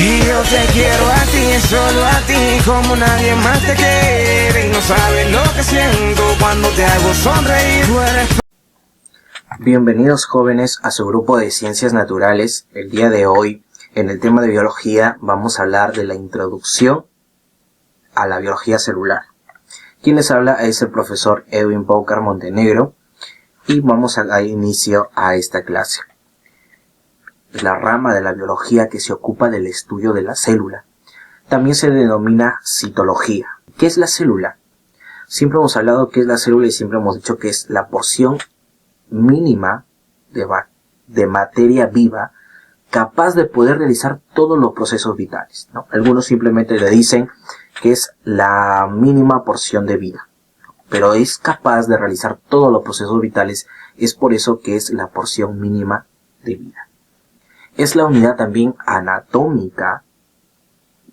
Y yo te quiero a ti, solo a ti, como nadie más te quiere. Y no sabes lo que siento cuando te hago sonreír. Bienvenidos jóvenes a su grupo de Ciencias Naturales. El día de hoy, en el tema de biología, vamos a hablar de la introducción a la biología celular. Quien les habla es el profesor Edwin Paucar Montenegro y vamos a dar inicio a esta clase. La rama de la biología que se ocupa del estudio de la célula. También se denomina citología. ¿Qué es la célula? Siempre hemos hablado que es la célula y siempre hemos dicho que es la porción mínima de materia viva capaz de poder realizar todos los procesos vitales, ¿no? Algunos simplemente le dicen que es la mínima porción de vida, pero es capaz de realizar todos los procesos vitales, es por eso que es la porción mínima de vida. Es la unidad también anatómica.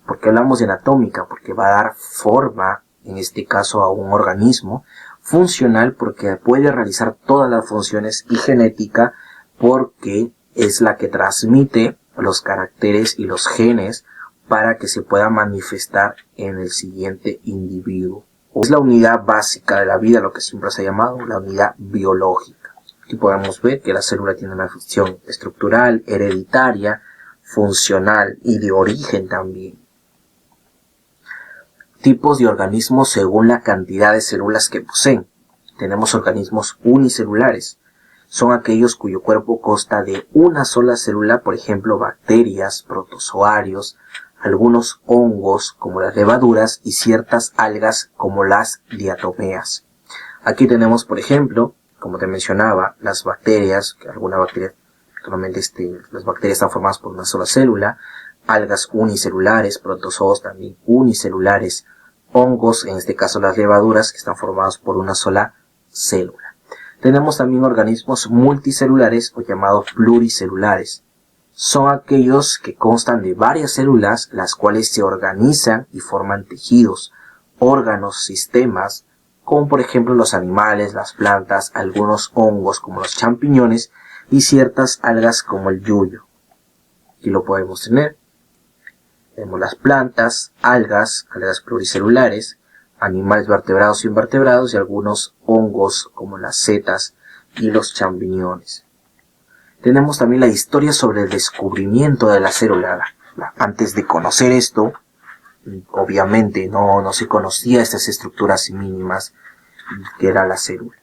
¿Por qué hablamos de anatómica? Porque va a dar forma, en este caso, a un organismo. Funcional porque puede realizar todas las funciones, y genética porque es la que transmite los caracteres y los genes para que se pueda manifestar en el siguiente individuo. Es la unidad básica de la vida, lo que siempre se ha llamado la unidad biológica. Aquí podemos ver que la célula tiene una función estructural, hereditaria, funcional y de origen también. Tipos de organismos según la cantidad de células que poseen. Tenemos organismos unicelulares. Son aquellos cuyo cuerpo consta de una sola célula, por ejemplo, bacterias, protozoarios, algunos hongos como las levaduras y ciertas algas como las diatomeas. Aquí tenemos, por ejemplo, como te mencionaba, las bacterias, que algunas bacterias, normalmente las bacterias están formadas por una sola célula, algas unicelulares, protozoos también unicelulares, hongos, en este caso las levaduras, que están formados por una sola célula. Tenemos también organismos multicelulares o llamados pluricelulares. Son aquellos que constan de varias células, las cuales se organizan y forman tejidos, órganos, sistemas, como por ejemplo los animales, las plantas, algunos hongos como los champiñones y ciertas algas como el yuyo. Aquí lo podemos tener. Tenemos las plantas, algas pluricelulares, animales vertebrados e invertebrados y algunos hongos como las setas y los champiñones. Tenemos también la historia sobre el descubrimiento de la célula. Antes de conocer esto, obviamente no se conocía estas estructuras mínimas que era la célula.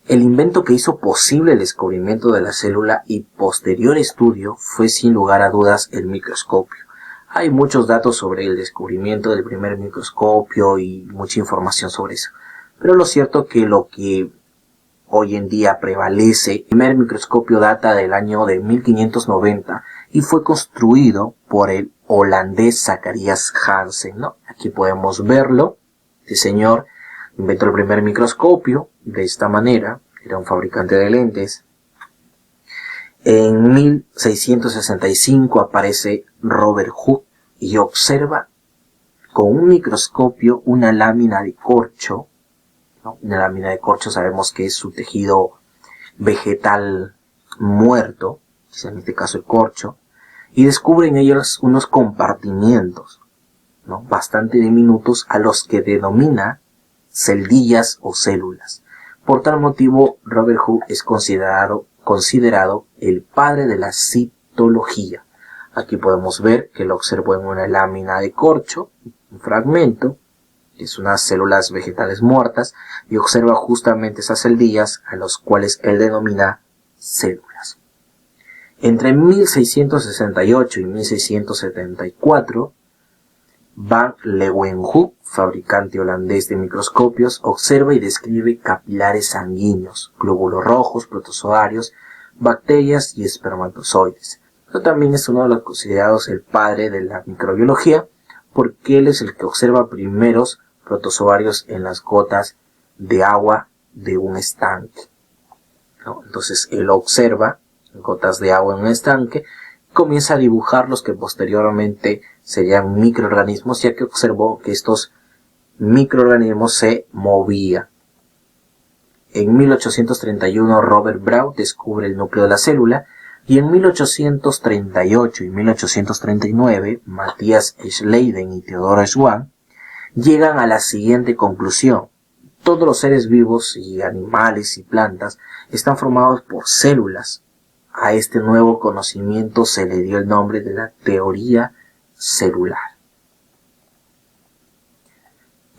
El invento que hizo posible el descubrimiento de la célula y posterior estudio fue sin lugar a dudas el microscopio. Hay muchos datos sobre el descubrimiento del primer microscopio y mucha información sobre eso. Pero lo cierto que lo que hoy en día prevalece, el primer microscopio data del año de 1590 y fue construido por el holandés Zacharias Janssen, ¿no? Aquí podemos verlo. Este señor inventó el primer microscopio de esta manera, era un fabricante de lentes. En 1665 aparece Robert Hooke y observa con un microscopio una lámina de corcho, ¿no? Una lámina de corcho sabemos que es su tejido vegetal muerto, en este caso el corcho, y descubre en ellos unos compartimientos, ¿no? Bastante diminutos a los que denomina celdillas o células. Por tal motivo, Robert Hooke es considerado el padre de la citología. Aquí podemos ver que lo observó en una lámina de corcho, un fragmento, que es unas células vegetales muertas, y observa justamente esas celdillas a las cuales él denomina células. Entre 1668 y 1674, Van Leeuwenhoek, fabricante holandés de microscopios, observa y describe capilares sanguíneos, glóbulos rojos, protozoarios, bacterias y espermatozoides. Pero también es uno de los considerados el padre de la microbiología, porque él es el que observa primeros protozoarios en las gotas de agua de un estanque, ¿no? Entonces él observa gotas de agua en un estanque, comienza a dibujar los que posteriormente serían microorganismos, ya que observó que estos microorganismos se movían. En 1831 Robert Brown descubre el núcleo de la célula, Y en 1838 y 1839, Matthias Schleiden y Theodor Schwann llegan a la siguiente conclusión. Todos los seres vivos y animales y plantas están formados por células. A este nuevo conocimiento se le dio el nombre de la teoría celular.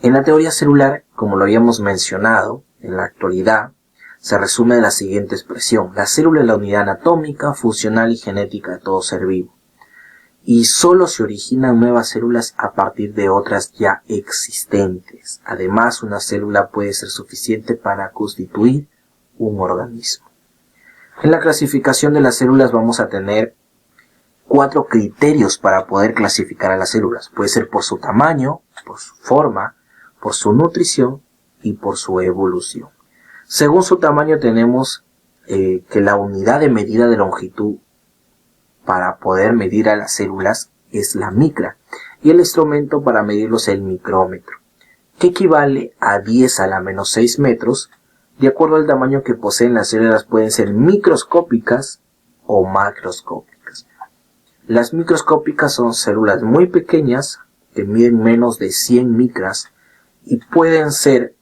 En la teoría celular, como lo habíamos mencionado, en la actualidad, se resume de la siguiente expresión. La célula es la unidad anatómica, funcional y genética de todo ser vivo. Y solo se originan nuevas células a partir de otras ya existentes. Además, una célula puede ser suficiente para constituir un organismo. En la clasificación de las células vamos a tener 4 criterios para poder clasificar a las células. Puede ser por su tamaño, por su forma, por su nutrición y por su evolución. Según su tamaño tenemos que la unidad de medida de longitud para poder medir a las células es la micra y el instrumento para medirlos es el micrómetro, que equivale a 10 a la menos 6 metros. De acuerdo al tamaño que poseen las células pueden ser microscópicas o macroscópicas. Las microscópicas son células muy pequeñas que miden menos de 100 micras y pueden ser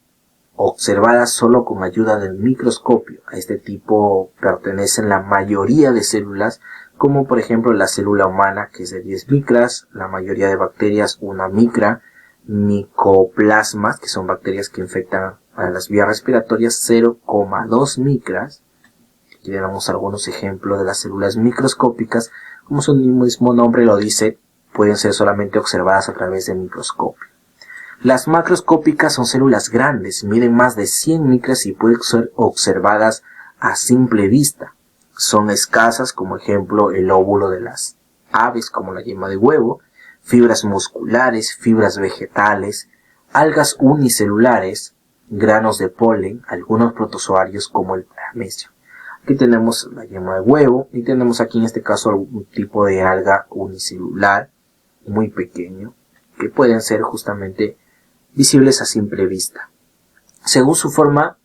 observadas solo con ayuda del microscopio. A este tipo pertenecen la mayoría de células, como por ejemplo la célula humana, que es de 10 micras, la mayoría de bacterias 1 micra, micoplasmas, que son bacterias que infectan a las vías respiratorias, 0,2 micras. Aquí tenemos algunos ejemplos de las células microscópicas, como su mismo nombre lo dice, pueden ser solamente observadas a través del microscopio. Las macroscópicas son células grandes, miden más de 100 micras y pueden ser observadas a simple vista. Son escasas, como ejemplo el óvulo de las aves, como la yema de huevo, fibras musculares, fibras vegetales, algas unicelulares, granos de polen, algunos protozoarios como el paramecio. Aquí tenemos la yema de huevo y tenemos aquí en este caso algún tipo de alga unicelular muy pequeño que pueden ser justamente visibles a simple vista. Según su forma,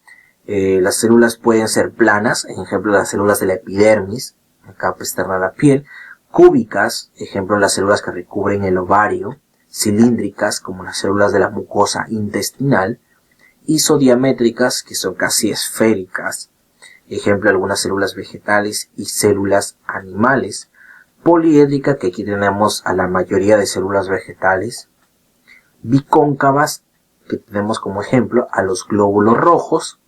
las células pueden ser planas, ejemplo las células de la epidermis, la capa externa de la piel, cúbicas, ejemplo las células que recubren el ovario, cilíndricas como las células de la mucosa intestinal, isodiamétricas que son casi esféricas, ejemplo algunas células vegetales y células animales, poliédrica que aquí tenemos a la mayoría de células vegetales, bicóncavas que tenemos como ejemplo a los glóbulos rojos,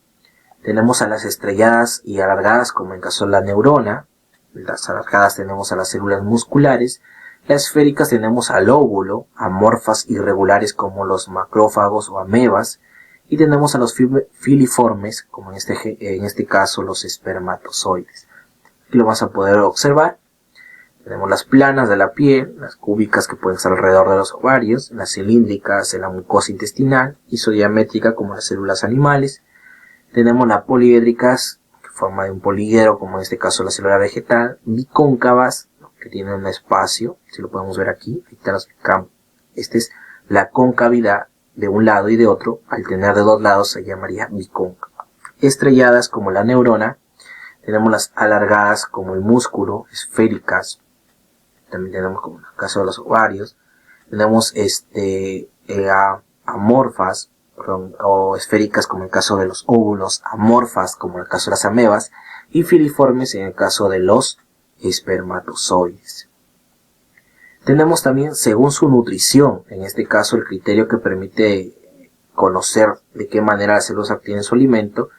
tenemos a las estrelladas y alargadas como en caso de la neurona, las alargadas tenemos a las células musculares, las esféricas tenemos al óvulo, amorfas irregulares como los macrófagos o amebas, y tenemos a los filiformes como en este caso los espermatozoides. Aquí lo vas a poder observar. Tenemos las planas de la piel, las cúbicas que pueden estar alrededor de los ovarios, las cilíndricas en la mucosa intestinal, isodiamétrica como las células animales. Tenemos las poliédricas, que forman de un políedro, como en este caso la célula vegetal, bicóncavas, que tienen un espacio, si lo podemos ver aquí, esta es la concavidad de un lado y de otro, al tener de dos lados se llamaría bicóncava. Estrelladas como la neurona, tenemos las alargadas como el músculo, esféricas, también tenemos como en el caso de los ovarios, tenemos amorfas, o esféricas como en el caso de los óvulos, amorfas como en el caso de las amebas, y filiformes en el caso de los espermatozoides. Tenemos también según su nutrición, en este caso el criterio que permite conocer de qué manera las células obtienen su alimento,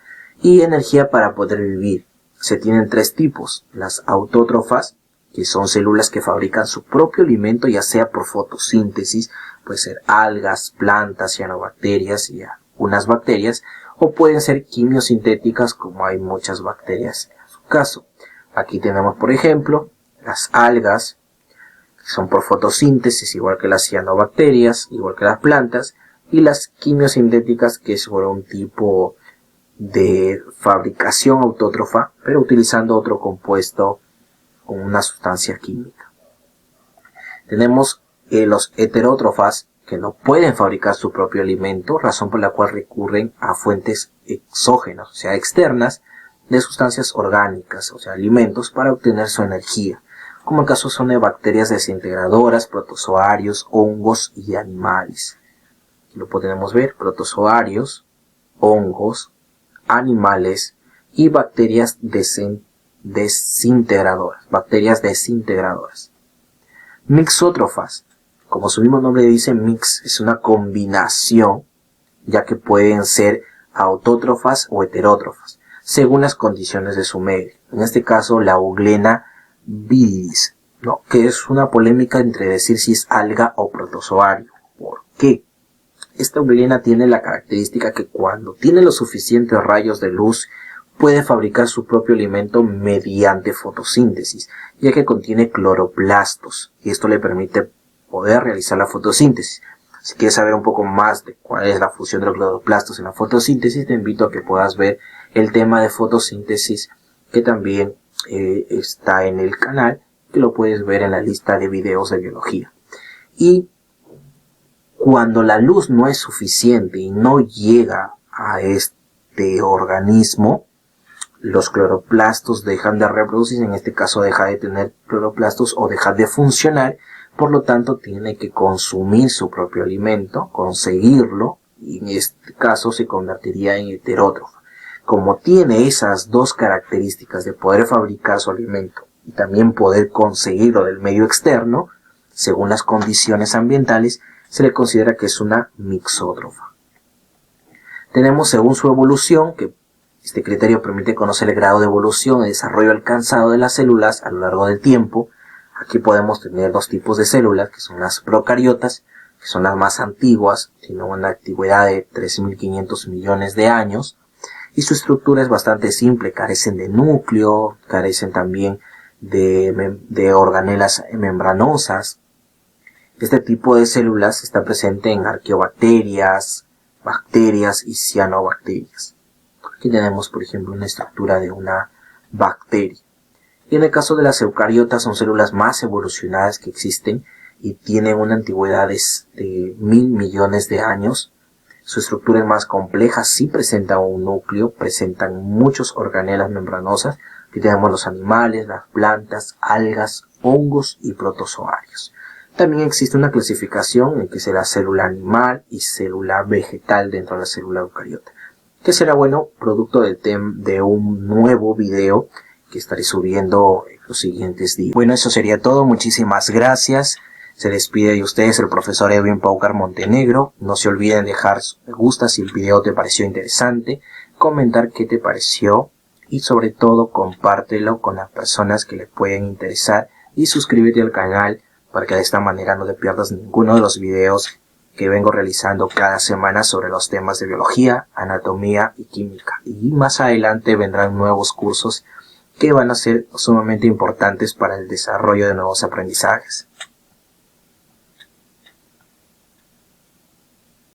y energía para poder vivir. Se tienen 3 tipos, las autótrofas, que son células que fabrican su propio alimento, ya sea por fotosíntesis, puede ser algas, plantas, cianobacterias y algunas bacterias, o pueden ser quimiosintéticas, como hay muchas bacterias en su caso. Aquí tenemos, por ejemplo, las algas, que son por fotosíntesis, igual que las cianobacterias, igual que las plantas, y las quimiosintéticas, que es por un tipo de fabricación autótrofa, pero utilizando otro compuesto con una sustancia química. Tenemos los heterótrofas, que no pueden fabricar su propio alimento, razón por la cual recurren a fuentes exógenas, o sea, externas, de sustancias orgánicas, o sea, alimentos, para obtener su energía, como el caso son de bacterias desintegradoras, protozoarios, hongos y animales. Aquí lo podemos ver: protozoarios, hongos, animales y bacterias desintegradoras. Mixótrofas, como su mismo nombre dice, mix es una combinación, ya que pueden ser autótrofas o heterótrofas, según las condiciones de su medio. En este caso, la Euglena viridis, ¿no?, que es una polémica entre decir si es alga o protozoario. ¿Por qué? Esta Euglena tiene la característica que cuando tiene los suficientes rayos de luz puede fabricar su propio alimento mediante fotosíntesis, ya que contiene cloroplastos, y esto le permite poder realizar la fotosíntesis. Si quieres saber un poco más de cuál es la función de los cloroplastos en la fotosíntesis, te invito a que puedas ver el tema de fotosíntesis, que también está en el canal, que lo puedes ver en la lista de videos de biología. Y cuando la luz no es suficiente y no llega a este organismo, los cloroplastos dejan de reproducirse, en este caso deja de tener cloroplastos o deja de funcionar, por lo tanto tiene que consumir su propio alimento, conseguirlo, y en este caso se convertiría en heterótrofa. Como tiene esas dos características de poder fabricar su alimento y también poder conseguirlo del medio externo, según las condiciones ambientales, se le considera que es una mixótrofa. Tenemos, según su evolución, que este criterio permite conocer el grado de evolución y desarrollo alcanzado de las células a lo largo del tiempo. Aquí podemos tener dos tipos de células, que son las procariotas, que son las más antiguas, tienen una antigüedad de 3.500 millones de años, y su estructura es bastante simple, carecen de núcleo, carecen también de organelas membranosas. Este tipo de células está presente en arqueobacterias, bacterias y cianobacterias. Aquí tenemos, por ejemplo, una estructura de una bacteria. Y en el caso de las eucariotas, son células más evolucionadas que existen y tienen una antigüedad de 1.000 millones de años. Su estructura es más compleja, sí presenta un núcleo, presentan muchos organelas membranosas. Aquí tenemos los animales, las plantas, algas, hongos y protozoarios. También existe una clasificación en que será célula animal y célula vegetal dentro de la célula eucariota, que será, bueno, producto de un nuevo video que estaré subiendo en los siguientes días. Bueno, eso sería todo. Muchísimas gracias. Se despide de ustedes el profesor Edwin Paucar Montenegro. No se olviden dejar su me gusta si el video te pareció interesante, comentar qué te pareció y sobre todo compártelo con las personas que le pueden interesar y suscríbete al canal para que de esta manera no te pierdas ninguno de los videos que vengo realizando cada semana sobre los temas de biología, anatomía y química. Y más adelante vendrán nuevos cursos que van a ser sumamente importantes para el desarrollo de nuevos aprendizajes.